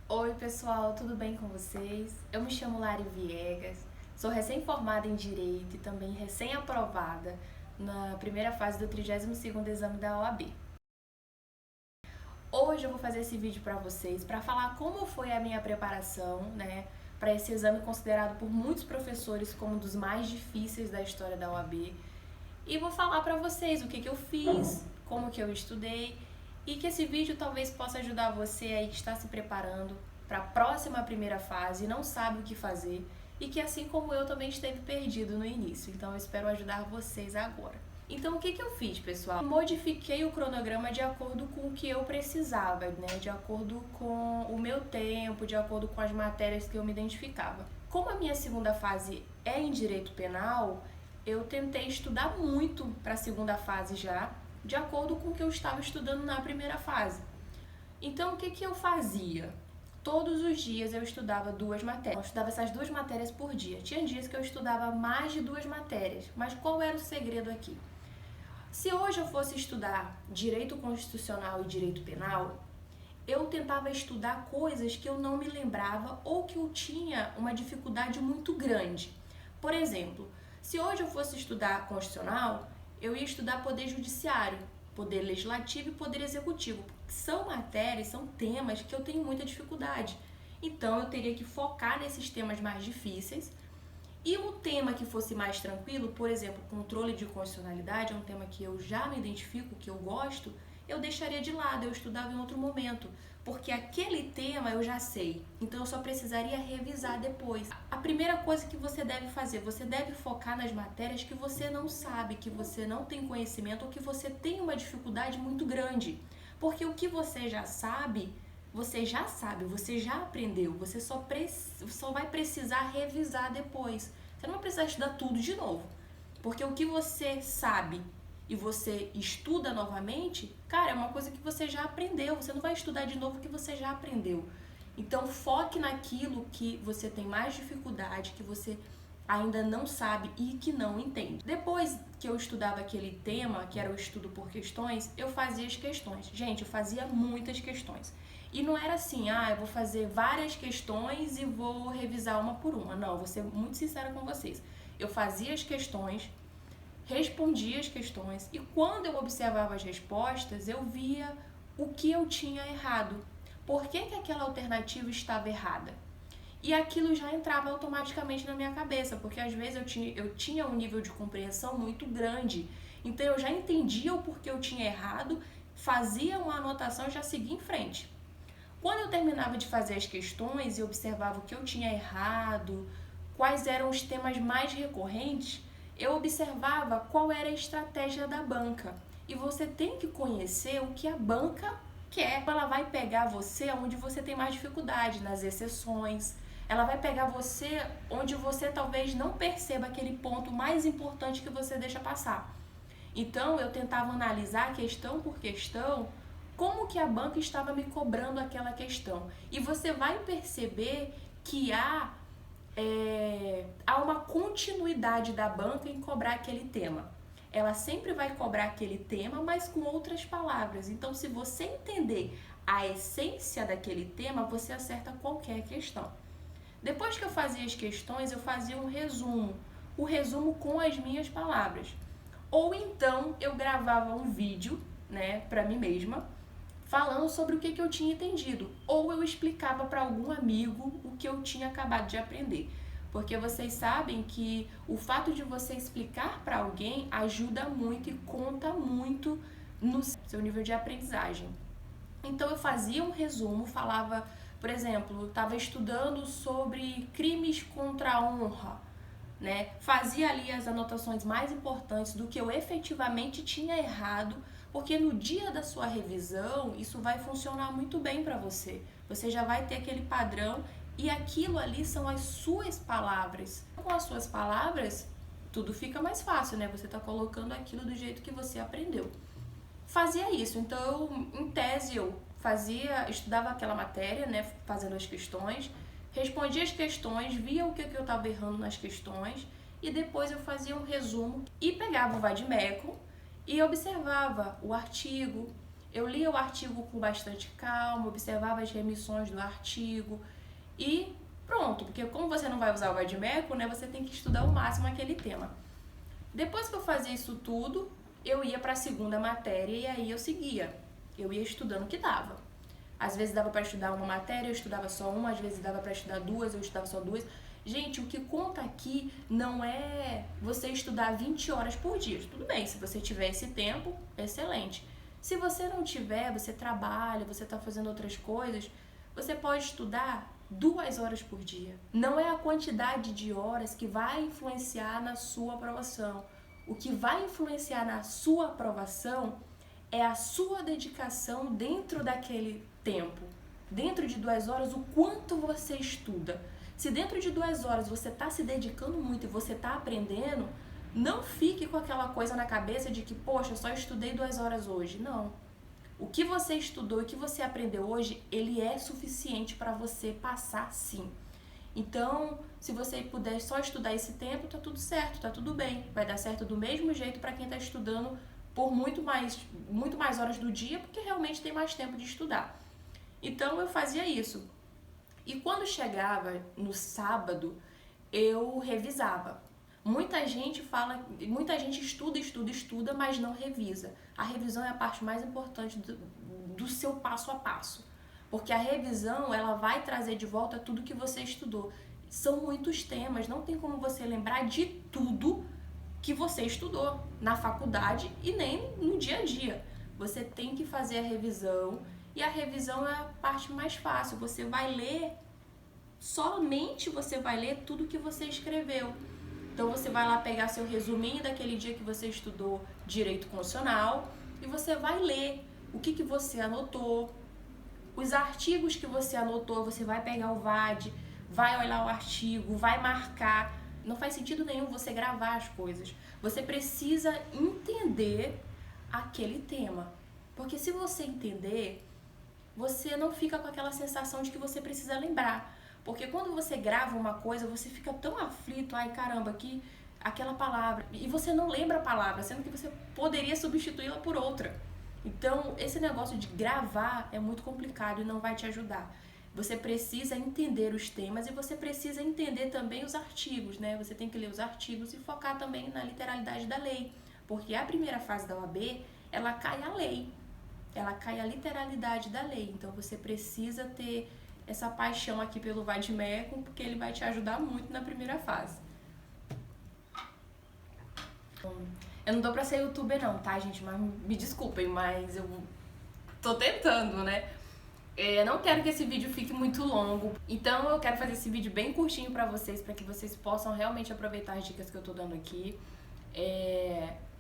Oi pessoal, tudo bem com vocês? Eu me chamo Lari Viegas, sou recém-formada em Direito e também recém-aprovada na primeira fase do 32º exame da OAB. Hoje eu vou fazer esse vídeo para vocês para falar como foi a minha preparação, para esse exame considerado por muitos professores como um dos mais difíceis da história da OAB. E vou falar para vocês o que eu fiz, como que eu estudei e que esse vídeo talvez possa ajudar você aí que está se preparando para a próxima primeira fase e não sabe o que fazer e que assim como eu também esteve perdido no início. Então eu espero ajudar vocês agora. Então o que eu fiz, pessoal? Modifiquei o cronograma de acordo com o que eu precisava, de acordo com o meu tempo, de acordo com as matérias que eu me identificava. Como a minha segunda fase é em direito penal, eu tentei estudar muito para a segunda fase já, de acordo com o que eu estava estudando na primeira fase. Então, o que eu fazia? Todos os dias eu estudava 2 matérias. Eu estudava essas 2 matérias por dia. Tinha dias que eu estudava mais de 2 matérias. Mas qual era o segredo aqui? Se hoje eu fosse estudar direito constitucional e direito penal, eu tentava estudar coisas que eu não me lembrava ou que eu tinha uma dificuldade muito grande. Por exemplo, se hoje eu fosse estudar constitucional, eu ia estudar poder judiciário, poder legislativo e poder executivo, porque são matérias, são temas que eu tenho muita dificuldade. Então eu teria que focar nesses temas mais difíceis. E um tema que fosse mais tranquilo, por exemplo, controle de constitucionalidade, é um tema que eu já me identifico, que eu gosto, eu deixaria de lado, eu estudava em outro momento, porque aquele tema eu já sei, então eu só precisaria revisar depois. A primeira coisa que você deve fazer, você deve focar nas matérias que você não sabe, que você não tem conhecimento ou que você tem uma dificuldade muito grande, porque o que você já sabe, você já aprendeu, você só vai precisar revisar depois. Você não vai precisar estudar tudo de novo, porque o que você sabe e você estuda novamente, cara, é uma coisa que você já aprendeu, você não vai estudar de novo o que você já aprendeu. Então foque naquilo que você tem mais dificuldade, que você ainda não sabe e que não entende. Depois que eu estudava aquele tema, que era o estudo por questões, eu fazia as questões. Gente, eu fazia muitas questões. E não era assim, eu vou fazer várias questões e vou revisar uma por uma. Não, vou ser muito sincera com vocês. Eu fazia as questões, respondia as questões e quando eu observava as respostas, eu via o que eu tinha errado. Por que aquela alternativa estava errada? E aquilo já entrava automaticamente na minha cabeça, porque às vezes eu tinha um nível de compreensão muito grande. Então eu já entendia o porquê eu tinha errado, fazia uma anotação e já seguia em frente. Quando eu terminava de fazer as questões e observava o que eu tinha errado, quais eram os temas mais recorrentes, eu observava qual era a estratégia da banca. E você tem que conhecer o que a banca quer. Ela vai pegar você onde você tem mais dificuldade, nas exceções. Ela vai pegar você onde você talvez não perceba aquele ponto mais importante que você deixa passar. Então, eu tentava analisar questão por questão como que a banca estava me cobrando aquela questão. E você vai perceber que há uma continuidade da banca em cobrar aquele tema. Ela sempre vai cobrar aquele tema, mas com outras palavras. Então, se você entender a essência daquele tema, você acerta qualquer questão. Depois que eu fazia as questões, eu fazia um resumo. O resumo com as minhas palavras. Ou então, eu gravava um vídeo, para mim mesma, falando sobre o que eu tinha entendido. Ou eu explicava para algum amigo o que eu tinha acabado de aprender. Porque vocês sabem que o fato de você explicar para alguém ajuda muito e conta muito no seu nível de aprendizagem. Então eu fazia um resumo, falava, por exemplo, eu estava estudando sobre crimes contra a honra, Fazia ali as anotações mais importantes do que eu efetivamente tinha errado, porque no dia da sua revisão isso vai funcionar muito bem para você. Você já vai ter aquele padrão e aquilo ali são as suas palavras. Com as suas palavras, tudo fica mais fácil, Você está colocando aquilo do jeito que você aprendeu. Fazia isso, então em tese eu estudava aquela matéria, fazendo as questões, respondia as questões, via o que eu estava errando nas questões e depois eu fazia um resumo e pegava o vade-mecum e observava o artigo, Eu lia o artigo com bastante calma, observava as remissões do artigo e pronto, porque como você não vai usar o vade-mecum, né, você tem que estudar ao máximo aquele tema. Depois que eu fazia isso tudo, eu ia para a segunda matéria e aí eu seguia. Eu ia estudando o que dava. Às vezes dava para estudar uma matéria, eu estudava só uma, às vezes dava para estudar duas, eu estudava só duas. Gente, o que conta aqui não é você estudar 20 horas por dia. Tudo bem, se você tiver esse tempo, excelente. Se você não tiver, você trabalha, você está fazendo outras coisas, você pode estudar 2 horas por dia. Não é a quantidade de horas que vai influenciar na sua aprovação. O que vai influenciar na sua aprovação é a sua dedicação dentro daquele tempo. Dentro de 2 horas, o quanto você estuda. Se dentro de 2 horas você está se dedicando muito e você está aprendendo, não fique com aquela coisa na cabeça de que, poxa, eu só estudei 2 horas hoje. Não. O que você estudou e o que você aprendeu hoje, ele é suficiente para você passar sim. Então, se você puder só estudar esse tempo, tá tudo certo, tá tudo bem. Vai dar certo do mesmo jeito para quem está estudando por muito mais horas do dia, porque realmente tem mais tempo de estudar. Então, eu fazia isso. E quando chegava no sábado, eu revisava. Muita gente estuda, mas não revisa. A revisão é a parte mais importante do seu passo a passo. Porque a revisão, ela vai trazer de volta tudo que você estudou. São muitos temas, não tem como você lembrar de tudo que você estudou na faculdade e nem no dia a dia. Você tem que fazer a revisão e a revisão é a parte mais fácil. Você vai ler, somente você vai ler tudo que você escreveu. Então você vai lá pegar seu resuminho daquele dia que você estudou direito constitucional e você vai ler o que você anotou, os artigos que você anotou, você vai pegar o VAD, vai olhar o artigo, vai marcar. Não faz sentido nenhum você gravar as coisas. Você precisa entender aquele tema. Porque se você entender, você não fica com aquela sensação de que você precisa lembrar. Porque quando você grava uma coisa, você fica tão aflito, ai caramba, que aquela palavra, e você não lembra a palavra, sendo que você poderia substituí-la por outra. Então, esse negócio de gravar é muito complicado e não vai te ajudar. Você precisa entender os temas e você precisa entender também os artigos, né? Você tem que ler os artigos e focar também na literalidade da lei. Porque a primeira fase da OAB, ela cai a lei. Ela cai a literalidade da lei. Então, você precisa ter essa paixão aqui pelo vade-mecum, porque ele vai te ajudar muito na primeira fase. Eu não dou pra ser youtuber não, tá, gente? Mas me desculpem, mas eu tô tentando, né? Não quero que esse vídeo fique muito longo, então eu quero fazer esse vídeo bem curtinho pra vocês, pra que vocês possam realmente aproveitar as dicas que eu tô dando aqui.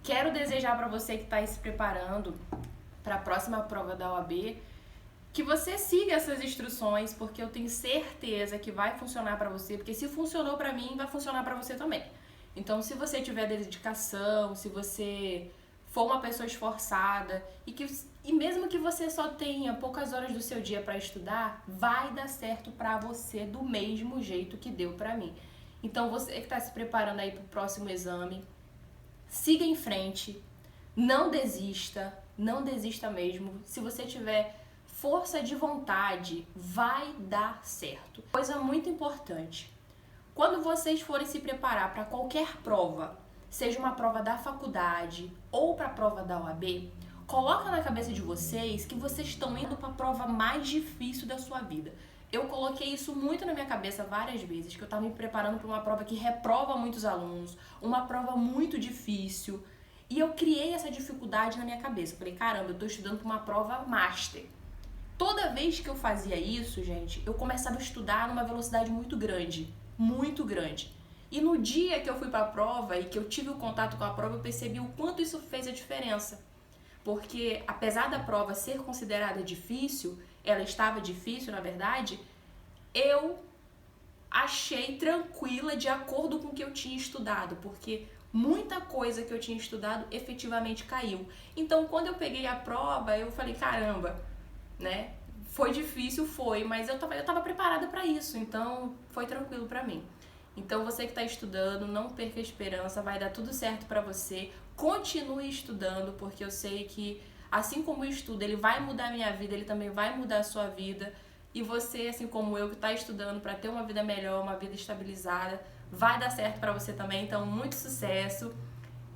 Quero desejar pra você que tá aí se preparando pra próxima prova da OAB, que você siga essas instruções, porque eu tenho certeza que vai funcionar pra você, porque se funcionou pra mim, vai funcionar pra você também. Então, se você tiver dedicação, se você for uma pessoa esforçada e mesmo que você só tenha poucas horas do seu dia para estudar, vai dar certo para você do mesmo jeito que deu para mim. Então, você que está se preparando aí para o próximo exame, siga em frente, não desista mesmo. Se você tiver força de vontade, vai dar certo. Coisa muito importante. Quando vocês forem se preparar para qualquer prova, seja uma prova da faculdade ou para a prova da OAB, coloca na cabeça de vocês que vocês estão indo para a prova mais difícil da sua vida. Eu coloquei isso muito na minha cabeça várias vezes, que eu estava me preparando para uma prova que reprova muitos alunos, uma prova muito difícil, e eu criei essa dificuldade na minha cabeça. Falei, caramba, eu estou estudando para uma prova master. Toda vez que eu fazia isso, gente, eu começava a estudar numa velocidade muito grande. E no dia que eu fui para a prova e que eu tive o contato com a prova, eu percebi o quanto isso fez a diferença. Porque apesar da prova ser considerada difícil, ela estava difícil na verdade, eu achei tranquila de acordo com o que eu tinha estudado, porque muita coisa que eu tinha estudado efetivamente caiu. Então quando eu peguei a prova, eu falei, caramba, né? Foi difícil, mas eu tava preparada para isso, então foi tranquilo para mim. Então você que está estudando, não perca a esperança, vai dar tudo certo para você. Continue estudando, porque eu sei que assim como o estudo, ele vai mudar a minha vida, ele também vai mudar a sua vida. E você, assim como eu, que está estudando para ter uma vida melhor, uma vida estabilizada, vai dar certo para você também. Então, muito sucesso.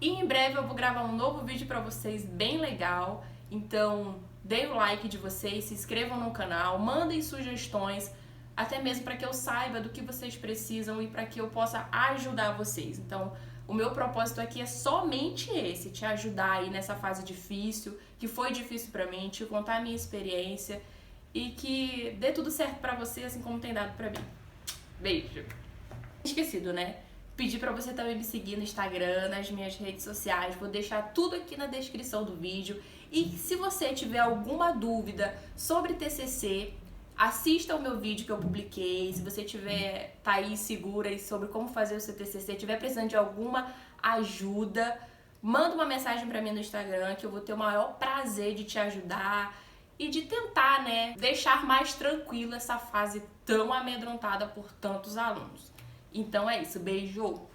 E em breve eu vou gravar um novo vídeo para vocês bem legal. Então, deem o like de vocês, se inscrevam no canal, mandem sugestões, até mesmo para que eu saiba do que vocês precisam e para que eu possa ajudar vocês. Então, o meu propósito aqui é somente esse, te ajudar aí nessa fase difícil, que foi difícil para mim, te contar a minha experiência e que dê tudo certo para você, assim como tem dado para mim. Beijo. Esquecido, né? Pedir para você também me seguir no Instagram, nas minhas redes sociais, vou deixar tudo aqui na descrição do vídeo. E se você tiver alguma dúvida sobre TCC, assista o meu vídeo que eu publiquei. Se você tá aí segura sobre como fazer o seu TCC, tiver precisando de alguma ajuda, manda uma mensagem para mim no Instagram que eu vou ter o maior prazer de te ajudar e de tentar, né, deixar mais tranquila essa fase tão amedrontada por tantos alunos. Então é isso, beijo!